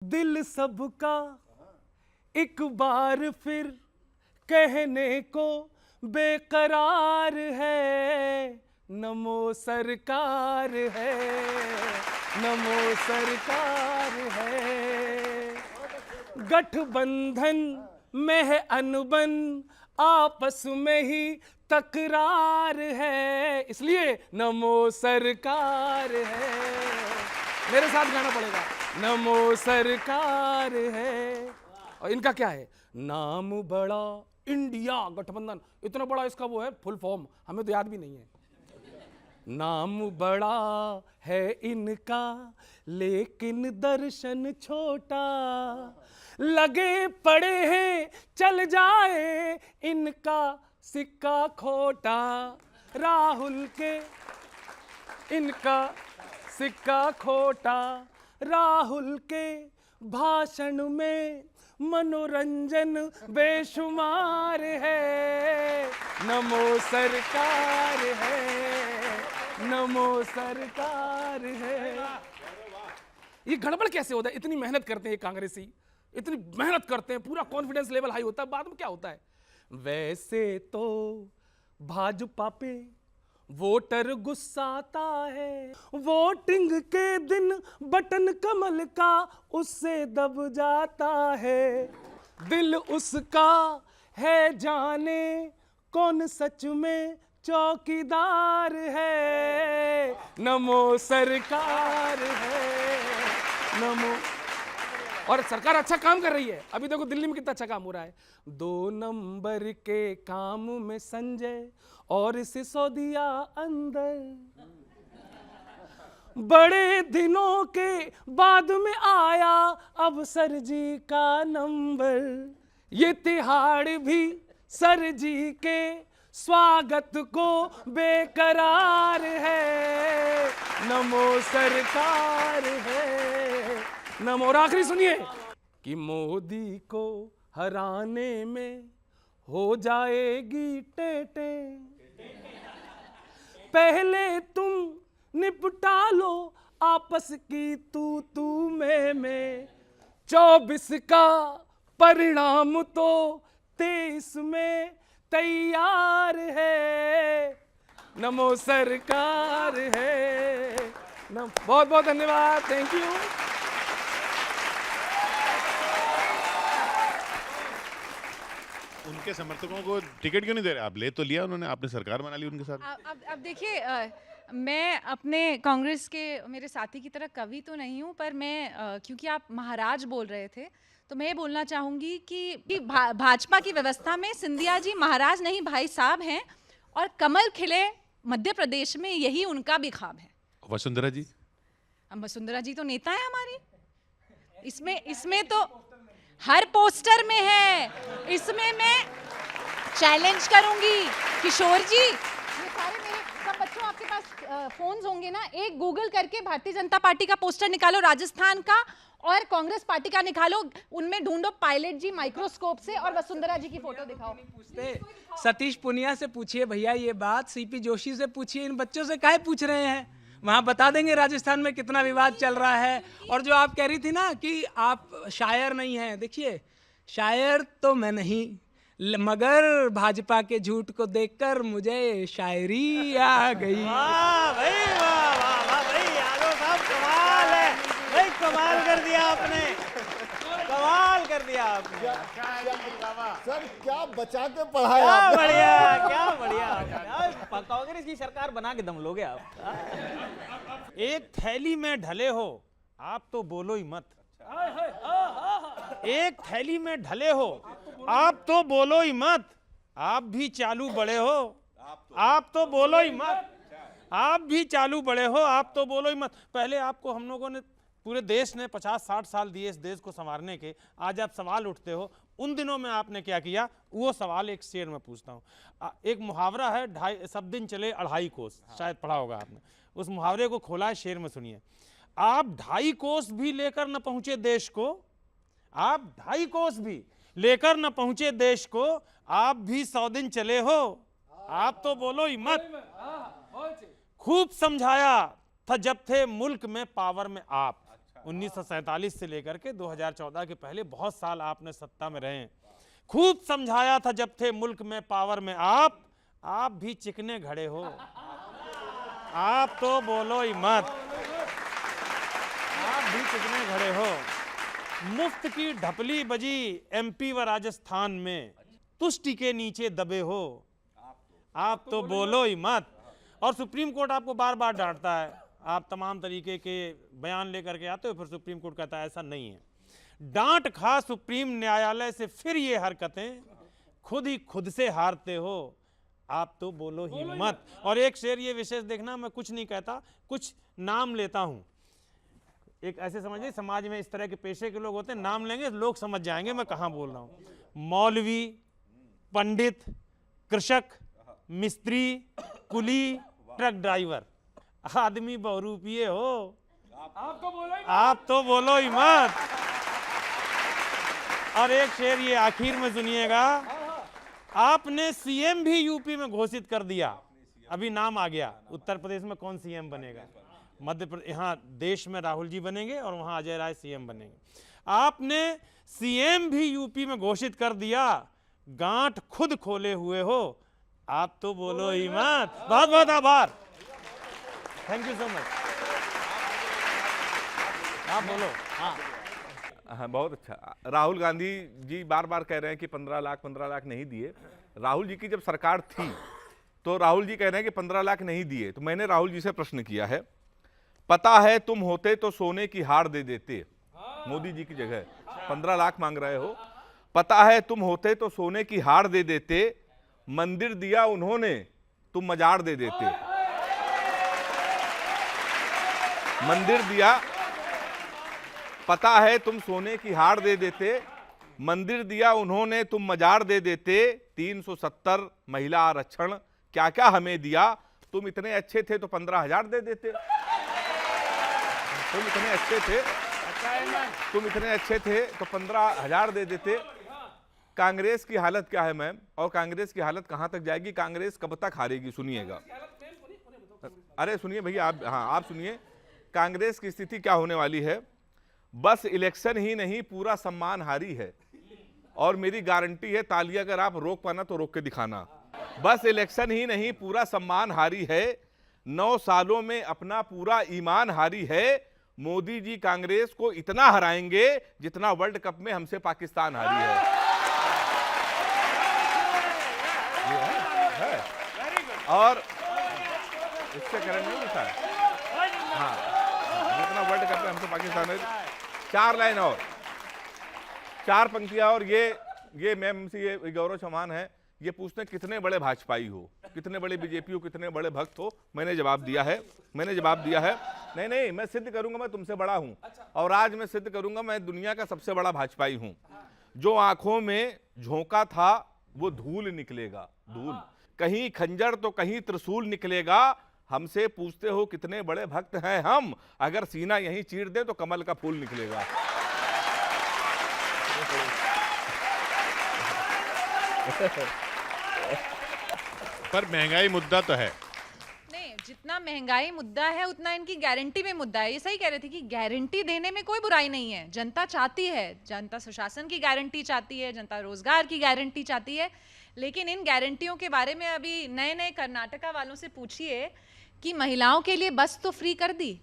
दिल सबका एक बार फिर कहने को बेकरार है, नमो सरकार है, नमो सरकार है। गठबंधन में है अनबन, आपस में ही तकरार है, इसलिए नमो सरकार है। मेरे साथ गाना पड़ेगा, नमो सरकार है। और इनका क्या है, नाम बड़ा इंडिया गठबंधन, इतना बड़ा इसका वो है फुल फॉर्म, हमें तो याद भी नहीं है। नाम बड़ा है इनका लेकिन दर्शन छोटा, लगे पड़े हैं चल जाए इनका सिक्का खोटा। राहुल के इनका सिक्का खोटा, राहुल के भाषण में मनोरंजन बेशुमार है, नमो सरकार है, नमो सरकार है। ये गड़बड़ कैसे होता है? इतनी मेहनत करते हैं कांग्रेसी, इतनी मेहनत करते हैं, पूरा कॉन्फिडेंस लेवल हाई होता है, बाद में क्या होता है? वैसे तो भाजपा पे वोटर गुस्साता है, वोटिंग के दिन बटन कमल का उससे दब जाता है। दिल उसका है जाने कौन सच में चौकीदार है, नमो सरकार है, नमो। और सरकार अच्छा काम कर रही है, अभी देखो दिल्ली में कितना अच्छा काम हो रहा है। 2 नंबर के काम में संजय और सिसोदिया अंदर, बड़े दिनों के बाद में आया अब सर जी का नंबर। ये तिहाड़ भी सर जी के स्वागत को बेकरार है, नमो सरकार है, नमो। और आखिरी सुनिए कि मोदी को हराने में हो जाएगी टेटे, पहले तुम निपटा लो आपस की तू में 24 का परिणाम तो 23 में तैयार है, नमो सरकार है। बहुत बहुत धन्यवाद, थैंक यू। उनके समर्थकों को टिकट क्यों नहीं दे रहे? आप ले तो लिया उन्होंने, आपने सरकार बना ली उनके साथ। अब देखिए, मैं अपने कांग्रेस के मेरे साथी की तरह कवि तो नहीं हूँ, पर मैं क्योंकि आप महाराज बोल रहे थे तो मैं ये बोलना चाहूँगी कि भाजपा की व्यवस्था में सिंधिया जी महाराज नहीं भाई साहब हैं, और कमल खिले मध्य प्रदेश में यही उनका भी ख्वाब है। वसुंधरा जी? वसुंधरा जी तो नेता है हमारी, इसमें तो हर पोस्टर में है। इसमें मैं चैलेंज करूंगी किशोर जी, ये सारे मेरे सब बच्चों, आपके पास फोन्स होंगे ना, एक गूगल करके भारतीय जनता पार्टी का पोस्टर निकालो राजस्थान का और कांग्रेस पार्टी का निकालो, उनमें ढूंढो पायलट जी माइक्रोस्कोप से और वसुंधरा जी की फोटो दिखाओ। पूछते सतीश पुनिया से पूछिए भैया ये बात, सीपी जोशी से पूछिए, इन बच्चों से काहे पूछ रहे हैं? वहाँ बता देंगे राजस्थान में कितना विवाद चल रहा है। और जो आप कह रही थी ना कि आप शायर नहीं हैं, देखिए शायर तो मैं नहीं, मगर भाजपा के झूठ को देखकर मुझे शायरी आ गई। वाह भाई, वाह वाह वाह भाई, यादव साहब कमाल है भाई, कमाल कर दिया आपने, कमाल कर दिया आपने। सर क्या बचा के पढ़ाया, क्या बढ़िया, क्या बढ़िया। कांग्रेस की सरकार बना के दम लोगे आप। एक थैली में ढले हो आप तो बोलो ही मत, एक थैली में ढले हो आप तो बोलो ही मत, आप भी चालू बड़े हो आप तो बोलो ही मत, आप भी चालू बड़े हो आप तो बोलो ही मत। पहले आपको हम लोगों ने, पूरे देश ने 50-60 साल दिए इस देश को संवारने के, आज आप सवाल उठते हो उन दिनों में आपने क्या किया, वो सवाल एक शेर में पूछता हूँ। एक मुहावरा है, 2.5 सब दिन चले 2.5 कोस, शायद पढ़ा होगा आपने, उस मुहावरे को खोला है, शेर में सुनिए। आप 2.5 कोस भी लेकर न पहुंचे देश को, आप 2.5 कोस भी लेकर न पहुंचे देश को, आप भी 100 दिन चले हो आप तो बोलो ही मत। खूब समझाया था जब थे मुल्क में पावर में आप, 1947 से लेकर के 2014 के पहले बहुत साल आपने सत्ता में रहे हैं। खूब समझाया था जब थे मुल्क में पावर में आप भी चिकने घड़े हो। आप तो बोलो ही मत, आप भी चिकने घड़े हो। मुफ्त की ढपली बजी एमपी व राजस्थान में, तुष्टि के नीचे दबे हो। आप तो बोलो ही मत। और सुप्रीम कोर्ट आपको बार बार डांटता है, आप तमाम तरीके के बयान लेकर के आते हो, फिर सुप्रीम कोर्ट कहता है ऐसा नहीं है। डांट खा सुप्रीम न्यायालय से फिर ये हरकतें, खुद ही खुद से हारते हो। आप तो बोलो ही मत। और एक शेर ये विशेष देखना, मैं कुछ नहीं कहता, कुछ नाम लेता हूं। एक ऐसे समझिए समाज में इस तरह के पेशे के लोग होते हैं, नाम लेंगे लोग समझ जाएंगे मैं कहां बोल रहा हूं। मौलवी, पंडित, कृषक, मिस्त्री, कुली, ट्रक ड्राइवर, आदमी बहुरूपिये हो। आप तो बोलो ही मत। और एक शेर ये आखिर में सुनिएगा, आपने सीएम भी यूपी में घोषित कर दिया। अभी नाम आ गया, उत्तर प्रदेश में कौन सीएम बनेगा? मध्य प्रदेश, यहाँ देश में राहुल जी बनेंगे और वहां अजय राय सीएम बनेंगे। आपने सीएम भी यूपी में घोषित कर दिया, गांठ खुद खोले हुए हो। आप तो बोलो ही मत। बहुत बहुत आभार, थैंक यू सो मच। आप बोलो। हाँ, बहुत अच्छा। राहुल गांधी जी बार बार कह रहे हैं कि 15 लाख नहीं दिए। राहुल जी की जब सरकार थी तो राहुल जी कह रहे हैं कि 15 लाख नहीं दिए। तो मैंने राहुल जी से प्रश्न किया है, पता है तुम होते तो सोने की हार दे देते। मोदी जी की जगह 15 लाख मांग रहे हो। पता है तुम होते तो सोने की हार दे देते, मंदिर दिया उन्होंने तुम मजार दे देते। मंदिर दिया, पता है तुम सोने की हार दे देते, मंदिर दिया उन्होंने तुम मजार दे देते। 370 महिला आरक्षण, क्या क्या हमें दिया। तुम इतने अच्छे थे तो 15,000 दे देते। तुम इतने अच्छे थे तो 15,000 दे देते। कांग्रेस की हालत क्या है मैम, और कांग्रेस की हालत कहां तक जाएगी, कांग्रेस कब तक हारेगी? सुनिएगा, अरे सुनिए भैया आप, हाँ आप सुनिए, कांग्रेस की स्थिति क्या होने वाली है। बस इलेक्शन ही नहीं, पूरा सम्मान हारी है। और मेरी गारंटी है, ताली अगर आप रोक पाना तो रोक के दिखाना। बस इलेक्शन ही नहीं, पूरा सम्मान हारी है। 9 सालों में अपना पूरा ईमान हारी है। मोदी जी कांग्रेस को इतना हराएंगे जितना वर्ल्ड कप में हमसे पाकिस्तान हारी है। और इससे करंट नहीं होता है, हाँ, जितना वर्ल्ड कप में हमसे पाकिस्तान है। 4 लाइन और 4 पंक्तियां। और ये मैम से ये गौरव चौहान है, ये पूछते हैं कितने बड़े भाजपाई हो, कितने बड़े बीजेपी हो, कितने बड़े भक्त हो। मैंने जवाब दिया है, नहीं मैं सिद्ध करूंगा मैं तुमसे बड़ा हूं। और आज मैं सिद्ध करूंगा मैं दुनिया का सबसे बड़ा भाजपाई हूं। जो आंखों में झोंका था वो धूल निकलेगा, धूल। कहीं खंजर तो कहीं त्रिशूल निकलेगा। हमसे पूछते हो कितने बड़े भक्त हैं हम, अगर सीना यहीं चीर दे तो कमल का फूल निकलेगा। पर महंगाई मुद्दा तो है नहीं, जितना महंगाई मुद्दा है उतना इनकी गारंटी में मुद्दा है। ये सही कह रहे थे कि गारंटी देने में कोई बुराई नहीं है। जनता चाहती है, जनता सुशासन की गारंटी चाहती है, जनता रोजगार की गारंटी चाहती है। लेकिन इन गारंटियों के बारे में अभी नए कर्नाटका वालों से पूछिए कि महिलाओं के लिए बस तो फ्री कर दी,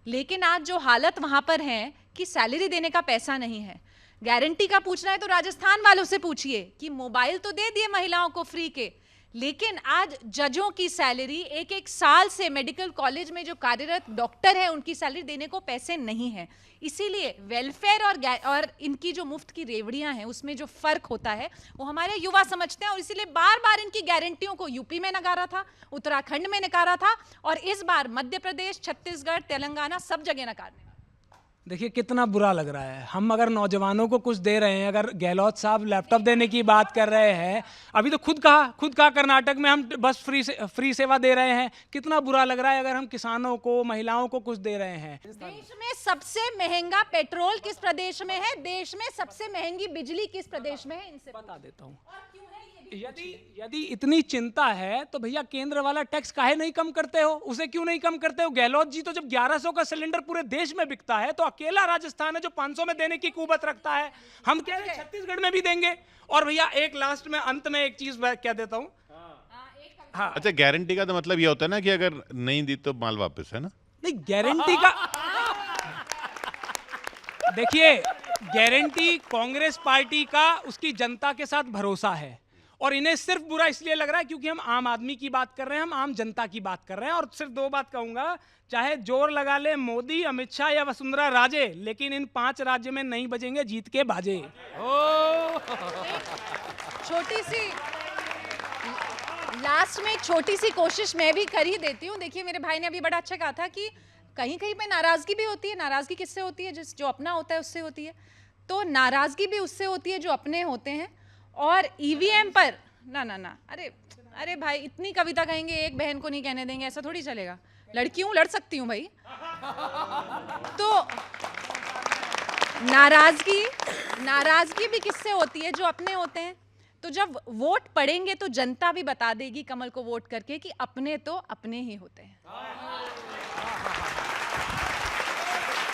लेकिन आज जो हालत वहां पर है कि सैलरी देने का पैसा नहीं है। गारंटी का पूछना है तो राजस्थान वालों से पूछिए कि मोबाइल तो दे दिए महिलाओं को फ्री के, लेकिन आज जजों की सैलरी, एक साल से मेडिकल कॉलेज में जो कार्यरत डॉक्टर हैं उनकी सैलरी देने को पैसे नहीं है। इसीलिए वेलफेयर और इनकी जो मुफ्त की रेवड़ियां हैं उसमें जो फर्क होता है वो हमारे युवा समझते हैं। और इसीलिए बार बार इनकी गारंटियों को यूपी में नकारा था, उत्तराखंड में नकारा था, और इस बार मध्य प्रदेश, छत्तीसगढ़, तेलंगाना सब जगह नकारने। देखिए कितना बुरा लग रहा है। हम अगर नौजवानों को कुछ दे रहे हैं, अगर गहलोत साहब लैपटॉप देने की बात कर रहे हैं, अभी तो खुद कहा कर्नाटक में हम बस फ्री सेवा दे रहे हैं। कितना बुरा लग रहा है अगर हम किसानों को, महिलाओं को कुछ दे रहे हैं। देश में सबसे महंगा पेट्रोल किस प्रदेश में है? देश में सबसे महंगी बिजली किस प्रदेश में है? इनसे बता देता हूँ। यदि इतनी चिंता है तो भैया केंद्र वाला टैक्स काहे नहीं कम करते हो? उसे क्यों नहीं कम करते हो? गहलोत जी तो जब 1100 का सिलेंडर पूरे देश में बिकता है तो अकेला राजस्थान है जो 500 में देने की कुवत रखता है। हम कह रहे हैं छत्तीसगढ़ में भी देंगे। और भैया एक लास्ट में अंत में एक चीज कह देता हूं। हाँ, अच्छा, गारंटी का तो मतलब ये होता है ना कि अगर नहीं दी तो माल वापस, है ना? नहीं, गारंटी का देखिए, गारंटी कांग्रेस पार्टी का उसकी जनता के साथ भरोसा है और इन्हें सिर्फ बुरा इसलिए लग रहा है क्योंकि हम आम आदमी की बात कर रहे हैं, हम आम जनता की बात कर रहे हैं। और सिर्फ 2 बात कहूंगा, चाहे जोर लगा ले मोदी, अमित शाह या वसुंधरा राजे, लेकिन इन 5 राज्य में नहीं बजेंगे जीत के बाजे। छोटी सी लास्ट में एक छोटी सी कोशिश मैं भी कर ही देती हूँ। देखिए, मेरे भाई ने अभी बड़ा अच्छा कहा था कि कहीं कहीं पे नाराजगी भी होती है। नाराजगी किससे होती है? जो अपना होता है उससे होती है। तो नाराजगी भी उससे होती है जो अपने होते हैं। और ईवीएम पर ना अरे भाई, इतनी कविता कहेंगे एक बहन को नहीं कहने देंगे, ऐसा थोड़ी चलेगा। लड़की हूँ, लड़ सकती हूँ भाई। तो नाराजगी भी किससे होती है? जो अपने होते हैं। तो जब वोट पड़ेंगे तो जनता भी बता देगी कमल को वोट करके कि अपने तो अपने ही होते हैं।